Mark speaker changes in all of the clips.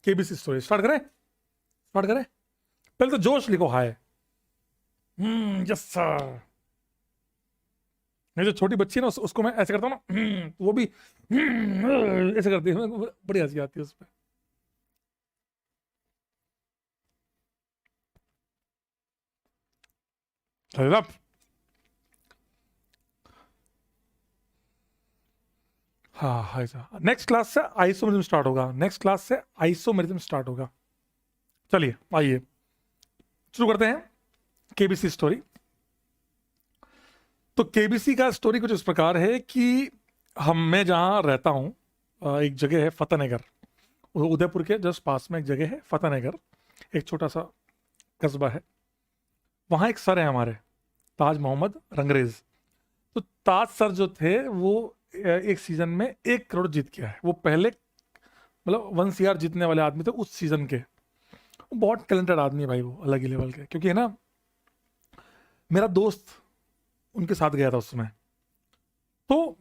Speaker 1: KBC story start करें? पहले तो जोश लिखो, हाय। Yes sir. ये जो छोटी बच्ची है ना, उसको मैं ऐसे करता हूँ ना, तो वो भी ऐसे करती है, बड़ी हंसी आती है उस पर। हाँ हाय सर। नेक्स्ट क्लास से आइसोमेरिज्म स्टार्ट होगा। चलिए आइए शुरू करते हैं केबीसी स्टोरी। तो केबीसी का स्टोरी कुछ इस प्रकार है कि मैं जहाँ रहता हूँ, एक जगह है फतेहनगर, उदयपुर के जस्ट पास में एक जगह है फतेहनगर, एक छोटा सा कस्बा है। वहाँ एक सर है हमारे, ताज मोहम्मद रंगरेज। तो ताज सर जो थे वो एक सीजन में 1 करोड़ जीत गया है। वो पहले मतलब 1 CR जीतने वाले आदमी थे उस सीजन के। वो बहुत टैलेंटेड आदमी है भाई, वो अलग ही लेवल के। क्योंकि है ना, मेरा दोस्त उनके साथ गया था उसमें। तो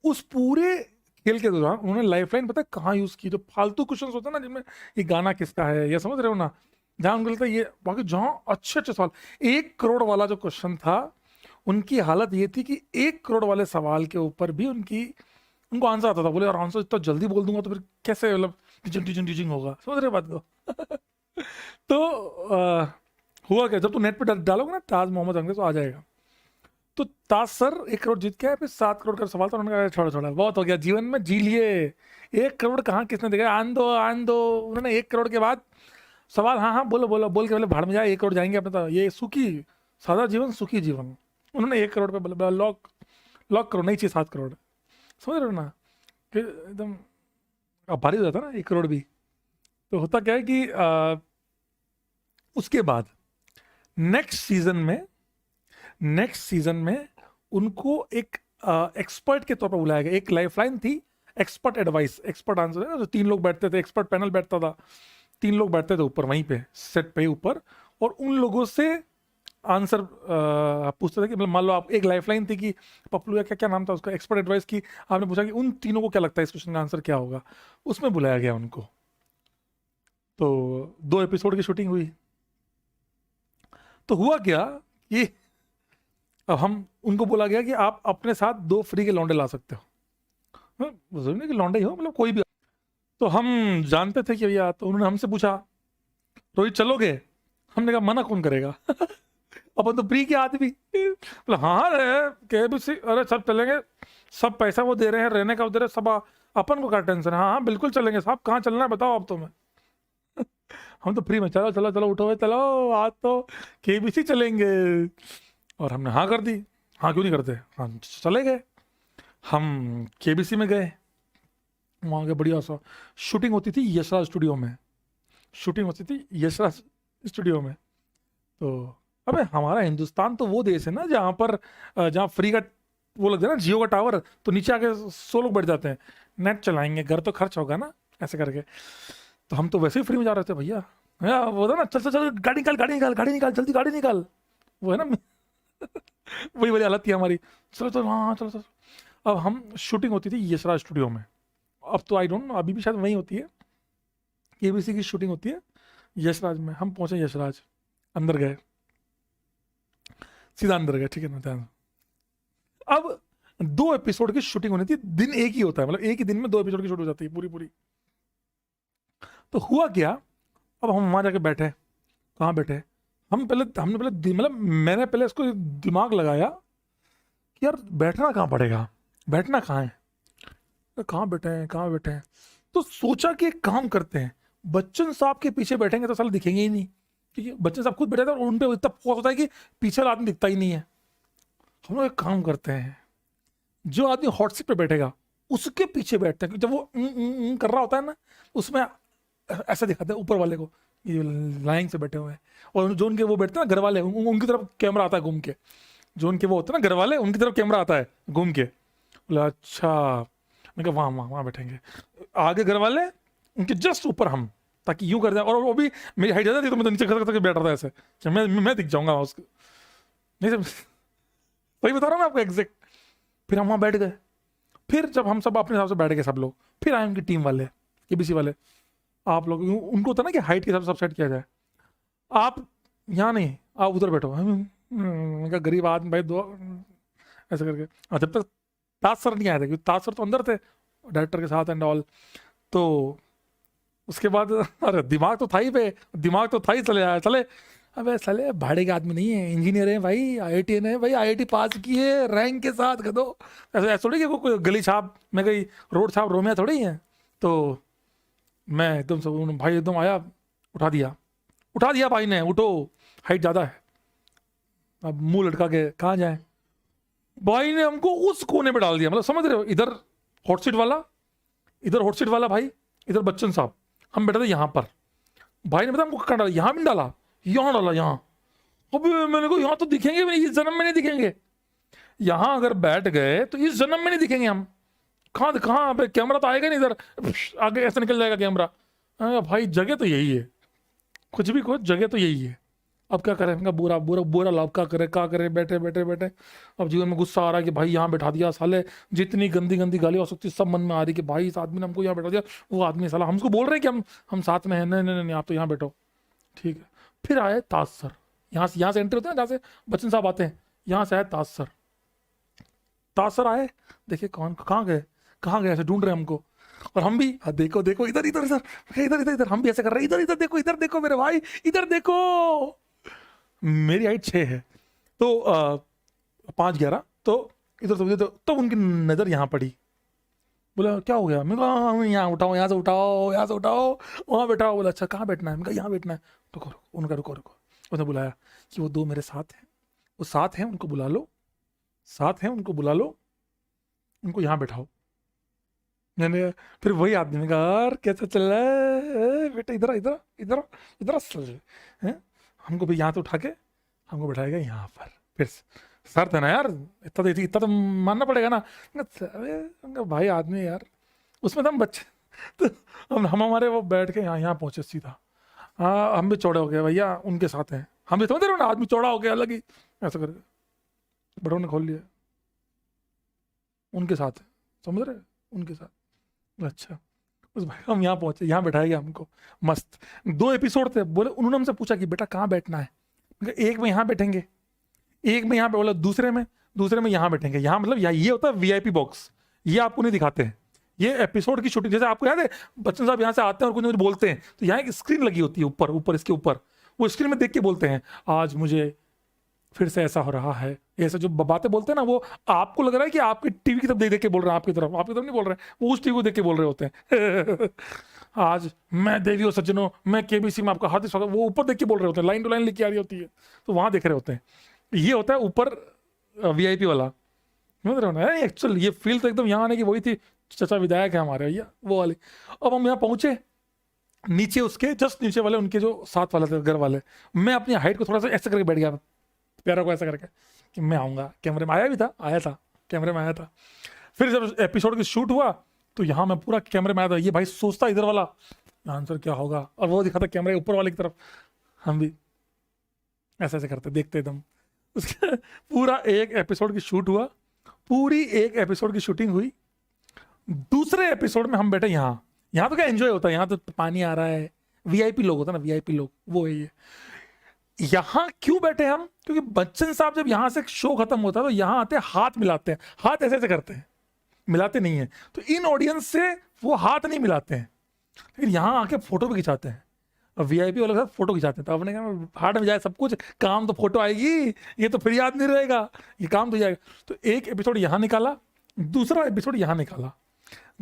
Speaker 1: उस पूरे खेल के दौरान उन्होंने लाइफलाइन पता है कहाँ यूज की? जो फालतू क्वेश्चन होते हैं ना, जिनमें ये गाना किसका है, ये समझ रहे हो ना, जहां उनको लगता है ये, बाकी जहां अच्छे अच्छे सवाल। 1 करोड़ वाला जो क्वेश्चन था, उनकी हालत ये थी कि 1 करोड़ वाले सवाल के ऊपर भी उनको आंसर आता था। बोले यार आंसर इतना जल्दी बोल दूंगा तो फिर कैसे, मतलब टीचिंग होगा। समझ रहे बात को? तो हुआ क्या, जब तू नेट पे डालोगे ना ताज मोहम्मद अंग्रेज तो आ जाएगा। तो ताज सर 1 करोड़ जीत के आए, फिर 7 करोड़ का सवाल था। उन्होंने कहा छोड़ा छोड़ा बहुत हो गया, जीवन में जी लिए। 1 करोड़ कहाँ किसने देखा, आन दो। उन्होंने 1 करोड़ के बाद सवाल, हाँ हाँ बोलो बोलो बोल के बोले भाड़ में जाए, 1 करोड़ जाएंगे अपने। तो ये सुखी सादा जीवन, सुखी जीवन। उन्होंने 1 करोड़ पे बोला लॉक, लॉक करो, नहीं चाहिए 7 करोड़। समझ रहे हो ना कि एकदम अब भारी हो जाता है ना 1 करोड़ भी। तो होता क्या है कि उसके बाद नेक्स्ट सीजन में उनको एक एक्सपर्ट के तौर पर बुलाया गया। एक लाइफलाइन थी, एक्सपर्ट एडवाइस, एक्सपर्ट आंसर है ना, तो 3 लोग बैठते थे, एक्सपर्ट पैनल बैठता था। 3 लोग बैठते थे ऊपर, वहीं पे सेट पे ऊपर, और उन लोगों से आंसर पूछते थे कि मतलब मान लो आप, एक लाइफलाइन थी कि पप्लू या क्या क्या नाम था उसका, एक्सपर्ट एडवाइस की। आपने पूछा कि उन तीनों को क्या लगता है इस क्वेश्चन का आंसर क्या होगा, उसमें बुलाया गया उनको। तो 2 एपिसोड की शूटिंग हुई। तो हुआ क्या कि अब हम उनको बोला गया कि आप अपने साथ 2 फ्री के लौंडे ला सकते हो। जरूरी नहीं कि लौंडे ही हो, मतलब कोई भी। तो हम जानते थे कि भैया, तो उन्होंने हमसे पूछा रोहित चलोगे? हमने कहा मना कौन करेगा। अपन तो फ्री के आदमी। बोला हाँ रे, केबीसी, अरे सब चलेंगे, सब पैसा वो दे रहे हैं, रहने का वो दे रहे हैं सब, अपन को क्या टेंशन है। हाँ हाँ बिल्कुल चलेंगे साहब, कहाँ चलना है बताओ अब तो। मैं हम तो फ्री में, चलो चलो चलो उठो चलो, आज तो केबीसी चलेंगे। और हमने हाँ कर दी। हाँ क्यों नहीं करते, हम चले गए। हम केबीसी में गए, वहाँ के बढ़िया सा शूटिंग होती थी यशराज स्टूडियो में। तो अबे हमारा हिंदुस्तान तो वो देश है ना जहाँ पर जहाँ फ्री का वो लगता है ना, जियो का टावर, तो नीचे आके 100 लोग बैठ जाते हैं, नेट चलाएंगे, घर तो खर्च होगा ना, ऐसे करके। तो हम तो वैसे ही फ्री में जा रहे थे भैया। वो था ना, चल चल चल, गाड़ी निकाल गाड़ी निकाल गाड़ी निकाल, जल्दी गाड़ी निकाल। वो है ना, वही वाली हालत थी हमारी। चलो चलो हाँ हाँ, चलो चलो। अब हम शूटिंग होती थी यशराज स्टूडियो में। अब तो आई डोंट नो, अभी भी शायद वहीं होती है, केबीसी की शूटिंग होती है यशराज में। हम पहुंचे यशराज, अंदर गए, सीधा अंदर गए, ठीक है ना, ध्यान। अब 2 एपिसोड की शूटिंग होनी थी, दिन एक ही होता है, मतलब एक ही दिन में 2 एपिसोड की शूट हो जाती है पूरी पूरी। तो हुआ क्या, अब हम वहां जाके बैठे। कहाँ बैठे, हमने पहले मतलब मैंने पहले इसको दिमाग लगाया कि यार बैठना कहाँ पड़ेगा, बैठना कहाँ है, तो कहाँ बैठे हैं। तो सोचा कि एक काम करते हैं, बच्चन साहब के पीछे बैठेंगे तो साला दिखेंगे ही नहीं, क्योंकि बच्चन साहब खुद बैठे थे और उन पे इतना फोकस होता है कि पीछे वाला आदमी दिखता ही नहीं है। हम लोग एक काम करते हैं, जो आदमी हॉट सीट पे बैठेगा उसके पीछे बैठते हैं, क्योंकि जब वो कर रहा होता है ना, उसमें ऐसा दिखाते हैं ऊपर वाले को, ये लाइन से बैठे हुए हैं। और जो उनके वो बैठते हैं ना घर वाले, उनकी तरफ कैमरा आता है घूम के। जो उनके वो होते हैं ना घर वाले, उनकी तरफ कैमरा आता है घूम के। बोला अच्छा, मैं कहा वहाँ वहाँ वहाँ बैठेंगे, आगे घर वाले, उनके जस्ट ऊपर हम, ताकि यूं कर दें। और वो भी मेरी हाइट ज़्यादा थी, तो मैं तो नीचे खसक खसक के बैठ रहा था ऐसे कि मैं दिख जाऊंगा उसको। नहीं तो वही बता रहा हूँ ना आपको एग्जैक्ट। फिर हम वहाँ बैठ गए। फिर जब हम सब अपने हिसाब से बैठ गए सब लोग, फिर आए उनकी टीम वाले, केबीसी वाले। आप लोग उनको होता है ना कि हाइट के हिसाब से सब सेट किया जाए, आप यहाँ नहीं, आप उधर बैठो। उनका गरीब आदमी भाई दो ऐसे करके। और जब तक ताज सर नहीं आए थे, क्योंकि ताज सर तो अंदर थे डायरेक्टर के साथ एंड ऑल, तो उसके बाद अरे दिमाग तो था ही पे, दिमाग तो था ही, चले आया चले। अबे साले भाड़े के आदमी नहीं है, इंजीनियर है भाई, आईआईटी है भाई, आईआईटी पास की है रैंक के साथ कर दो। ऐसे ऐसे थोड़ी कि कोई गली छाप में गई, रोड छाप रोमिया थोड़ी है। तो मैं एकदम से भाई एकदम आया, उठा दिया भाई ने, उठो हाइट ज़्यादा है। अब मुंह लटका के कहाँ जाए, भाई ने हमको उस कोने पे डाल दिया, मतलब समझ रहे हो, इधर हॉट सीट वाला, इधर हॉट सीट वाला भाई, इधर बच्चन साहब, हम बैठे थे यहाँ पर। भाई ने बताया हमको कहाँ डाला, यहाँ भी नहीं डाला, यहाँ डाला, यहाँ। अब मैंने कहा यहाँ तो दिखेंगे भी नहीं, इस जन्म में नहीं दिखेंगे, यहाँ अगर बैठ गए तो इस जन्म में नहीं दिखेंगे हम। कहाँ कहाँ पे कैमरा तो आएगा नहीं इधर, आगे ऐसे निकल जाएगा कैमरा। भाई जगह तो यही है, कुछ भी कुछ जगह तो यही है। अब क्या करें, इनका बुरा बुरा बुरा लाभ क्या करे, बैठे बैठे बैठे। अब जीवन में गुस्सा आ रहा है कि भाई यहाँ बैठा दिया साले, जितनी गंदी गंदी गाली हो सकती सब मन में आ रही कि भाई इस आदमी ने हमको यहाँ बैठा दिया। वो आदमी साला हमको बोल रहे हैं कि हम साथ में हैं, नहीं नहीं नहीं आप तो यहाँ बैठो, ठीक है। फिर आए ताज सर, यहाँ से एंट्री होते हैं जहाँ से बच्चन साहब आते हैं, यहाँ से आए ताज सर। ताज सर आए, देखिए कौन कहाँ गए ऐसे ढूंढ रहे हैं हमको। और हम भी देखो देखो इधर इधर सर, इधर इधर इधर, हम भी ऐसे कर रहे हैं, इधर देखो मेरे भाई, इधर देखो। मेरी हाइट 6 है, तो 5'11", तो इधर तो उनकी नज़र यहाँ पड़ी। बोला क्या हो गया, मैं कहा यहाँ उठाओ, यहाँ से उठाओ, यहाँ से उठाओ, वहाँ बैठाओ। बोला अच्छा कहाँ बैठना है, मैं कहा यहाँ बैठना है। रुको रुको, उनका रुको रुको, उसने बुलाया कि वो 2 मेरे साथ हैं, वो साथ हैं उनको बुला लो, साथ हैं उनको बुला लो, उनको यहाँ बैठाओ। मैंने फिर वही आदमी ने कहा यार कैसा चल रहा है बेटा, इधर इधर इधर इधर है। हमको भी यहाँ तो उठा के हमको बैठाएगा यहाँ पर। फिर सर थे ना यार, इतना तो मानना पड़ेगा ना। अरे भाई आदमी यार, उसमें तो हम बच्चे, तो हम हमारे वो बैठ के यहाँ पहुँचे सीधा। हाँ हम भी चौड़े हो गए भैया, उनके साथ हैं हम भी, समझ रहे हो ना, आदमी चौड़ा हो गया अलग ही ऐसा करके, बटों ने खोल लिया, उनके साथ है, समझ रहे, उनके साथ। अच्छा उस भाई हम यहाँ पहुंचे, यहाँ बैठाया गया हमको मस्त। 2 एपिसोड थे, बोले उन्होंने हमसे पूछा कि बेटा कहाँ बैठना है, एक में यहाँ बैठेंगे, एक में यहाँ पे, बोला दूसरे में यहाँ बैठेंगे। यहाँ मतलब ये होता है वीआईपी बॉक्स, ये आपको नहीं दिखाते हैं, ये एपिसोड की शूटिंग। जैसे आपको याद है बच्चन साहब यहाँ से आते हैं और कुछ बोलते हैं, तो यहाँ एक स्क्रीन लगी होती है ऊपर इसके ऊपर, वो स्क्रीन में देख के बोलते हैं आज मुझे फिर से ऐसा हो रहा है, ऐसे जो बातें बोलते हैं ना, वो आपको लग रहा है कि आपके टीवी की तरफ देख देख के बोल रहे हैं, आपकी तरफ नहीं बोल रहे हैं, वो उस टीवी को देख के बोल रहे होते हैं। आज मैं देवी और सज्जनों, मैं केबीसी में आपका हार्दिक स्वागत, वो ऊपर देख के बोल रहे होते हैं, लाइन टू लाइन लिखी आ रही होती है, तो वहां देख रहे होते हैं। ये होता है ऊपर वीआईपी वाला, समझ रहे हो ना। एक्चुअल ये फील तो एकदम यहाँ आने की वही थी, चचा विधायक है हमारे भैया वो वाली। अब हम यहाँ पहुंचे, नीचे उसके जस्ट नीचे वाले उनके जो साथ वाले थे घर वाले, मैं अपनी हाइट को थोड़ा सा ऐसे करके बैठ गया, प्यारा को ऐसा करके कि मैं आऊँगा, कैमरे में आया था कैमरे में आया था। फिर जब एपिसोड की शूट हुआ तो यहाँ मैं पूरा कैमरे में आया था, ये भाई सोचता इधर वाला आंसर क्या होगा, और वो दिखाता कैमरे ऊपर वाले की तरफ, हम भी ऐसे ऐसे करते देखते एकदम। उसके पूरा एक एपिसोड की शूट हुआ, पूरी एक एपिसोड की शूटिंग हुई। दूसरे एपिसोड में हम बैठे यहाँ तो क्या एंजॉय होता है, यहाँ तो पानी आ रहा है, वीआईपी लोग होता है ना, वीआईपी लोग वो है ये। यहाँ क्यों बैठे हम, क्योंकि बच्चन साहब जब यहाँ से शो खत्म होता है तो यहाँ आते हैं, हाथ मिलाते हैं, हाथ ऐसे ऐसे करते हैं, मिलाते नहीं है, तो इन ऑडियंस से वो हाथ नहीं मिलाते हैं, लेकिन यहाँ आके फोटो भी खिंचाते हैं। और वीआईपी वाले के साथ फोटो खिंचाते हैं, तो आपने कहा हाथ में जाए सब कुछ, काम तो फोटो आएगी, ये तो फिर याद नहीं रहेगा, ये काम तो जाएगा। तो एक एपिसोड यहाँ निकाला, दूसरा एपिसोड यहाँ निकाला,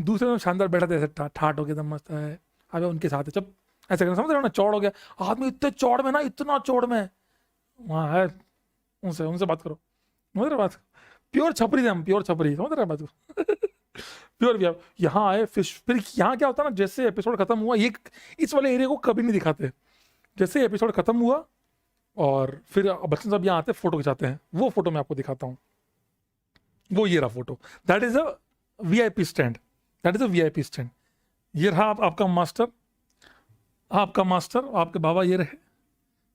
Speaker 1: दूसरे में शानदार बैठा था ऐसे ठाट हो गया, एकदम मस्त है, अबे उनके साथ है, जब ऐसे करना, समझ रहे हो ना, चौड़ हो गया आदमी, इतने चौड़ में ना, इतना चौड़ में वहाँ है, उनसे बात करो, समझ रहे बात, प्योर छपरी थे हम, प्योर छपरी, समझ रहे बात को। प्योर भैया यहाँ आए, फिर यहाँ क्या होता है ना, जैसे एपिसोड खत्म हुआ, ये इस वाले एरिया को कभी नहीं दिखाते, जैसे एपिसोड खत्म हुआ और फिर बच्चन साहब यहाँ आते फोटो खिंचाते हैं, वो फोटो मैं आपको दिखाता हूँ, वो ये रहा photo, that is a VIP stand, that is a VIP stand. ये रहा आपका मास्टर, आपके बाबा ये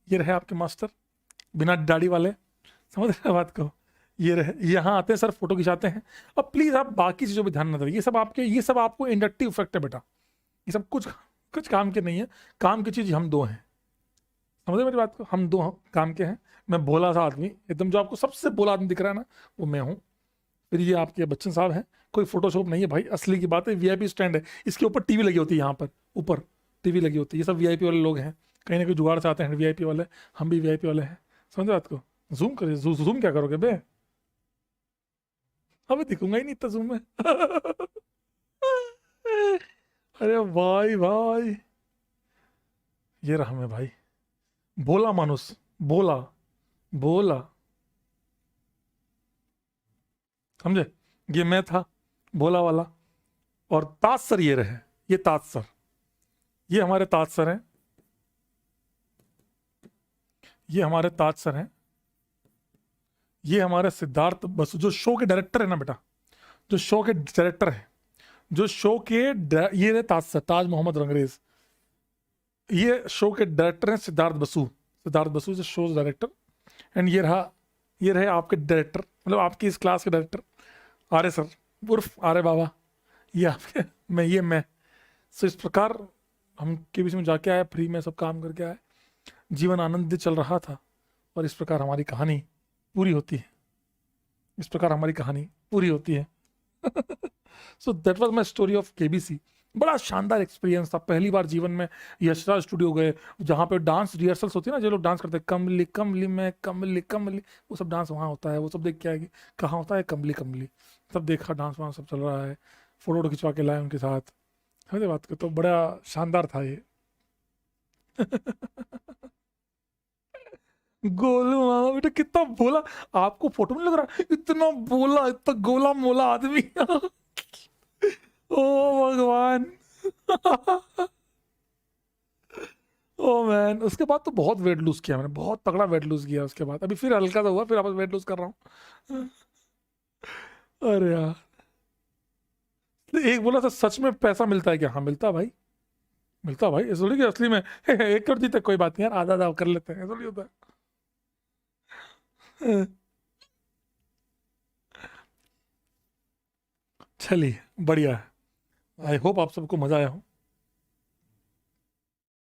Speaker 1: रहे आपके मास्टर, बिना दाढ़ी वाले, समझ रहे बात को, ये रहे, यहाँ आते हैं सर फोटो खिंचाते हैं। अब प्लीज आप बाकी चीजों पे ध्यान न दें, ये सब आपको इंडक्टिव इफेक्ट है बेटा, ये सब कुछ कुछ काम के नहीं है। काम की चीज हम दो हैं, समझे मेरी बात को, हम दो काम के हैं। मैं भोला सा आदमी एकदम, जो आपको सबसे भोला आदमी दिख रहा है ना, वो मैं हूँ। फिर ये आपके बच्चन साहब हैं, कोई फोटोशॉप नहीं है भाई, असली की बात है। वीआईपी स्टैंड है, इसके ऊपर टीवी लगी होती है, यहाँ पर ऊपर टीवी लगी होती है। ये सब वीआईपी वाले लोग हैं, कहीं ना कहीं जुगाड़ से आते हैं वीआईपी वाले। हम भी वीआईपी वाले हैं, समझे बात को। जूम करिए, जूम क्या करोगे बे, अभी दिखूंगा ही नहीं इतना जूम में। अरे भाई भाई, ये रहा मैं भाई, भोला मानुस, भोला भोला, समझे। ये मैं था, भोला वाला। और ताज सर ये रहे, ये ताज सर, ये हमारे ताज सर हैं, ये हमारे ताज सर हैं। ये हमारे सिद्धार्थ बसु, जो शो के डायरेक्टर है ना बेटा, जो शो के डायरेक्टर है, जो शो के ये रहे ताज सर, ताज मोहम्मद रंगरेज। ये शो के डायरेक्टर हैं सिद्धार्थ बसु, सिद्धार्थ बसु जो शो डायरेक्टर। एंड ये रहा, ये रहे आपके डायरेक्टर, मतलब आपकी इस क्लास के डायरेक्टर, आर्य सर उर्फ आर्य बाबा। ये आपके मैं। सो इस प्रकार हम केबीसी में जाके आए, फ्री में सब काम करके आए, जीवन आनंद चल रहा था। और इस प्रकार हमारी कहानी पूरी होती है, इस प्रकार हमारी कहानी पूरी होती है। So that was my story of KBC. बड़ा शानदार एक्सपीरियंस था। पहली बार जीवन में यशराज स्टूडियो गए, जहाँ पे डांस रिहर्सल्स होती है ना, जो लोग डांस करते हैं, कमली कमली में कमली कमली, वो सब डांस वहाँ होता है। वो सब देख के आएगी, कहाँ होता है कमली कमली, सब देखा, डांस वहाँ सब चल रहा है, फोटो खिंचवा के लाए उनके साथ, समझे बात को। तो बड़ा शानदार था ये। गोलू मामा बेटा कितना बोला, आपको फोटो में लग रहा है इतना बोला, इतना गोला मोला आदमी। ओ भगवान। ओ मैन, उसके बाद तो बहुत वेट लूज किया मैंने, बहुत तगड़ा वेट लूज किया उसके बाद। अभी फिर हल्का सा हुआ, फिर वापस वेट लूज कर रहा हूँ। अरे यार, तो एक बोला था सच में पैसा मिलता है क्या? हाँ मिलता है भाई, मिलता है भाई। ऐसा थोड़ी कि असली में 1 करोड़ जीते कोई बात नहीं यार, आधा आधा कर लेते हैं, ऐसा नहीं होता है। चलिए बढ़िया है। आई होप आप सबको मजा आया हो।